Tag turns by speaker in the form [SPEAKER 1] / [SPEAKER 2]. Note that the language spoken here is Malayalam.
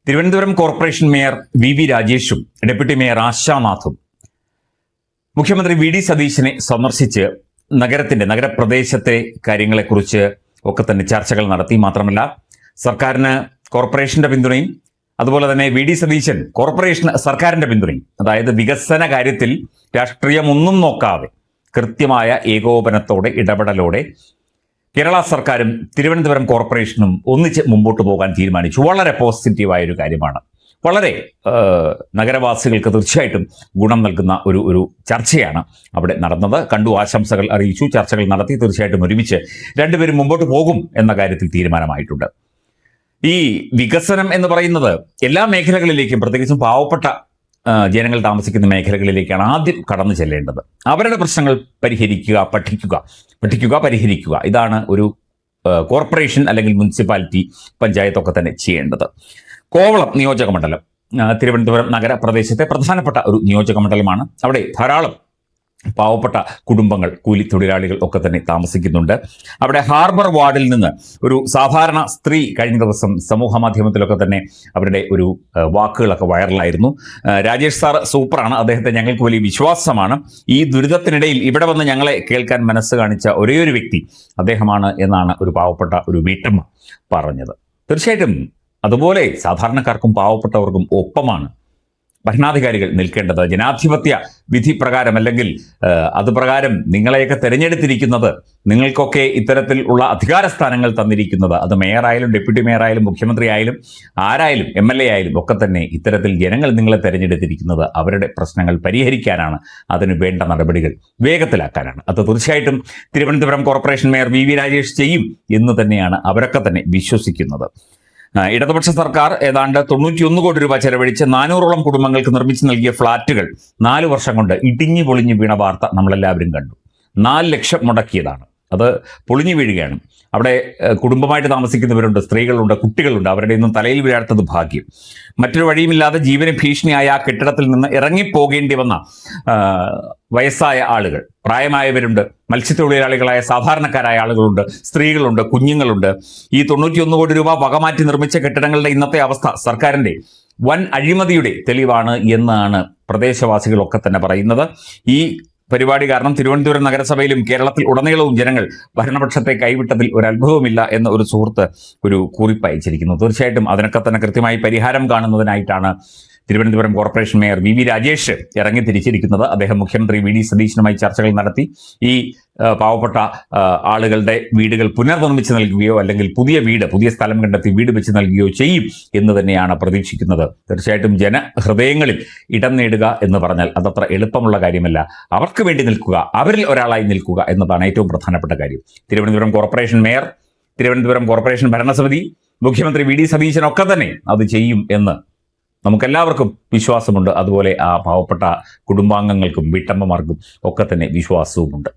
[SPEAKER 1] തിരുവനന്തപുരം കോർപ്പറേഷൻ മേയർ വി രാജേഷും ഡെപ്യൂട്ടി മേയർ ആശാനാഥും മുഖ്യമന്ത്രി വി ഡി സതീശനെ സന്ദർശിച്ച് നഗരപ്രദേശത്തെ കാര്യങ്ങളെക്കുറിച്ച് ഒക്കെ തന്നെ ചർച്ചകൾ നടത്തി. മാത്രമല്ല സർക്കാരിന് കോർപ്പറേഷന്റെ പിന്തുണയും അതുപോലെ തന്നെ വി ഡി സതീശൻ കോർപ്പറേഷന് സർക്കാരിന്റെ പിന്തുണയും, അതായത് വികസന കാര്യത്തിൽ രാഷ്ട്രീയമൊന്നും നോക്കാതെ കൃത്യമായ ഏകോപനത്തോടെ ഇടപെടലോടെ കേരള സർക്കാരും തിരുവനന്തപുരം കോർപ്പറേഷനും ഒന്നിച്ച് മുമ്പോട്ട് പോകാൻ തീരുമാനിച്ചു. വളരെ പോസിറ്റീവായ ഒരു കാര്യമാണ്. വളരെ നഗരവാസികൾക്ക് തീർച്ചയായിട്ടും ഗുണം നൽകുന്ന ഒരു ചർച്ചയാണ് അവിടെ നടന്നത്. കണ്ടു, ആശംസകൾ അറിയിച്ചു, ചർച്ചകൾ നടത്തി. തീർച്ചയായിട്ടും ഒരുമിച്ച് രണ്ടുപേരും മുമ്പോട്ട് പോകും എന്ന കാര്യത്തിൽ തീരുമാനമായിട്ടുണ്ട്. ഈ വികസനം എന്ന് പറയുന്നത് എല്ലാ മേഖലകളിലേക്കും, പ്രത്യേകിച്ചും പാവപ്പെട്ട ജനങ്ങൾ താമസിക്കുന്ന മേഖലകളിലേക്കാണ് ആദ്യം കടന്നു ചെല്ലേണ്ടത്. അവരുടെ പ്രശ്നങ്ങൾ പഠിക്കുക, പരിഹരിക്കുക. ഇതാണ് ഒരു കോർപ്പറേഷൻ അല്ലെങ്കിൽ മുനിസിപ്പാലിറ്റി, പഞ്ചായത്തൊക്കെ തന്നെ ചെയ്യേണ്ടത്. കോവളം നിയോജക മണ്ഡലം തിരുവനന്തപുരം നഗരപ്രദേശത്തെ പ്രധാനപ്പെട്ട ഒരു നിയോജക മണ്ഡലമാണ്. അവിടെ ധാരാളം പാവപ്പെട്ട കുടുംബങ്ങൾ, കൂലി തൊഴിലാളികൾ ഒക്കെ തന്നെ താമസിക്കുന്നുണ്ട്. അവിടെ ഹാർബർ വാർഡിൽ നിന്ന് ഒരു സാധാരണ സ്ത്രീ കഴിഞ്ഞ ദിവസം സമൂഹ മാധ്യമത്തിലൊക്കെ തന്നെ അവരുടെ ഒരു വാക്കുകളൊക്കെ വൈറലായിരുന്നു. രാജേഷ് സാർ സൂപ്പറാണ്, അദ്ദേഹത്തെ ഞങ്ങൾക്ക് വലിയ വിശ്വാസമാണ്. ഈ ദുരിതത്തിനിടയിൽ ഇവിടെ വന്ന് ഞങ്ങളെ കേൾക്കാൻ മനസ്സ് കാണിച്ച ഒരേ ഒരു വ്യക്തി അദ്ദേഹമാണ് എന്നാണ് ഒരു പാവപ്പെട്ട ഒരു വീട്ടമ്മ പറഞ്ഞത്. തീർച്ചയായിട്ടും അതുപോലെ സാധാരണക്കാർക്കും പാവപ്പെട്ടവർക്കും ഒപ്പമാണ് ഭരണാധികാരികൾ നിൽക്കേണ്ടത്. ജനാധിപത്യ വിധി പ്രകാരം അല്ലെങ്കിൽ അതുപ്രകാരം നിങ്ങളെയൊക്കെ തിരഞ്ഞെടുത്തിരിക്കുന്നത്, നിങ്ങൾക്കൊക്കെ ഇത്തരത്തിൽ ഉള്ള അധികാര സ്ഥാനങ്ങൾ തന്നിരിക്കുന്നത്, അത് മേയറായാലും ഡെപ്യൂട്ടി മേയറായാലും മുഖ്യമന്ത്രി ആയാലും ആരായാലും MLA ആയാലും ഒക്കെ തന്നെ ഇത്തരത്തിൽ ജനങ്ങൾ നിങ്ങളെ തിരഞ്ഞെടുത്തിരിക്കുന്നത് അവരുടെ പ്രശ്നങ്ങൾ പരിഹരിക്കാനാണ്, അതിന് വേണ്ട നടപടികൾ വേഗത്തിലാക്കാനാണ്. അത് തീർച്ചയായിട്ടും Thiruvananthapuram corporation mayor V Rajesh ചെയ്യും എന്ന് തന്നെയാണ് അവരൊക്കെ തന്നെ വിശ്വസിക്കുന്നത്. ഇടതുപക്ഷ സർക്കാർ ഏതാണ്ട് 91 കോടി രൂപ ചെലവഴിച്ച് 400ഓളം കുടുംബങ്ങൾക്ക് നിർമ്മിച്ചു നൽകിയ ഫ്ളാറ്റുകൾ 4 വർഷം കൊണ്ട് ഇടിഞ്ഞു പൊളിഞ്ഞു വീണ വാർത്ത നമ്മളെല്ലാവരും കണ്ടു. 4 ലക്ഷം മുടക്കിയതാണ്, അത് പൊളിഞ്ഞു വീഴുകയാണ്. അവിടെ കുടുംബമായിട്ട് താമസിക്കുന്നവരുണ്ട്, സ്ത്രീകളുണ്ട്, കുട്ടികളുണ്ട്. അവരുടെ ഒന്നും തലയിൽ വീഴാത്തത് ഭാഗ്യം. മറ്റൊരു വഴിയുമില്ലാതെ ജീവന് ഭീഷണിയായ ആ കെട്ടിടത്തിൽ നിന്ന് ഇറങ്ങിപ്പോകേണ്ടി വന്ന വയസ്സായ ആളുകൾ, പ്രായമായവരുണ്ട്, മത്സ്യത്തൊഴിലാളികളായ സാധാരണക്കാരായ ആളുകളുണ്ട്, സ്ത്രീകളുണ്ട്, കുഞ്ഞുങ്ങളുണ്ട്. ഈ 91 കോടി രൂപ വകമാറ്റി നിർമ്മിച്ച കെട്ടിടങ്ങളുടെ ഇന്നത്തെ അവസ്ഥ സർക്കാരിന്റെ വൻ അഴിമതിയുടെ തെളിവാണ് എന്നാണ് പ്രദേശവാസികളൊക്കെ തന്നെ പറയുന്നത്. ഈ പരിപാടി കാരണം തിരുവനന്തപുരം നഗരസഭയിലും കേരളത്തിൽ ഉടനീളവും ജനങ്ങൾ ഭരണപക്ഷത്തെ കൈവിട്ടതിൽ ഒരു അത്ഭുതവുമില്ല എന്ന് ഒരു സുഹൃത്ത് ഒരു കുറിപ്പ് അയച്ചിരിക്കുന്നു. തീർച്ചയായിട്ടും അതിനൊക്കെ തന്നെ കൃത്യമായി പരിഹാരം കാണുന്നതിനായിട്ടാണ് Thiruvananthapuram corporation mayor V Rajesh ഇറങ്ങിത്തിരിച്ചിരിക്കുന്നത്. അദ്ദേഹം മുഖ്യമന്ത്രി വി ഡി സതീശനുമായി ചർച്ചകൾ നടത്തി ഈ പാവപ്പെട്ട ആളുകളുടെ വീടുകൾ പുനർനിർമ്മിച്ച് നൽകുകയോ അല്ലെങ്കിൽ പുതിയ സ്ഥലം കണ്ടെത്തി വീട് വെച്ച് നൽകുകയോ ചെയ്യും എന്ന് തന്നെയാണ് പ്രതീക്ഷിക്കുന്നത്. തീർച്ചയായിട്ടും ജനഹൃദയങ്ങളിൽ ഇടം നേടുക എന്ന് പറഞ്ഞാൽ അതത്ര എളുപ്പമുള്ള കാര്യമല്ല. അവർക്ക് വേണ്ടി നിൽക്കുക, അവരിൽ ഒരാളായി നിൽക്കുക എന്നതാണ് ഏറ്റവും പ്രധാനപ്പെട്ട കാര്യം. Thiruvananthapuram corporation mayor, Thiruvananthapuram corporation ഭരണസമിതി, മുഖ്യമന്ത്രി വി ഡി സതീശനൊക്കെ തന്നെ അത് ചെയ്യും എന്ന് നമുക്കെല്ലാവർക്കും വിശ്വാസമുണ്ട്. അതുപോലെ ആ പാവപ്പെട്ട കുടുംബാംഗങ്ങൾക്കും വീട്ടമ്മമാർക്കും ഒക്കെ തന്നെ വിശ്വാസവുമുണ്ട്.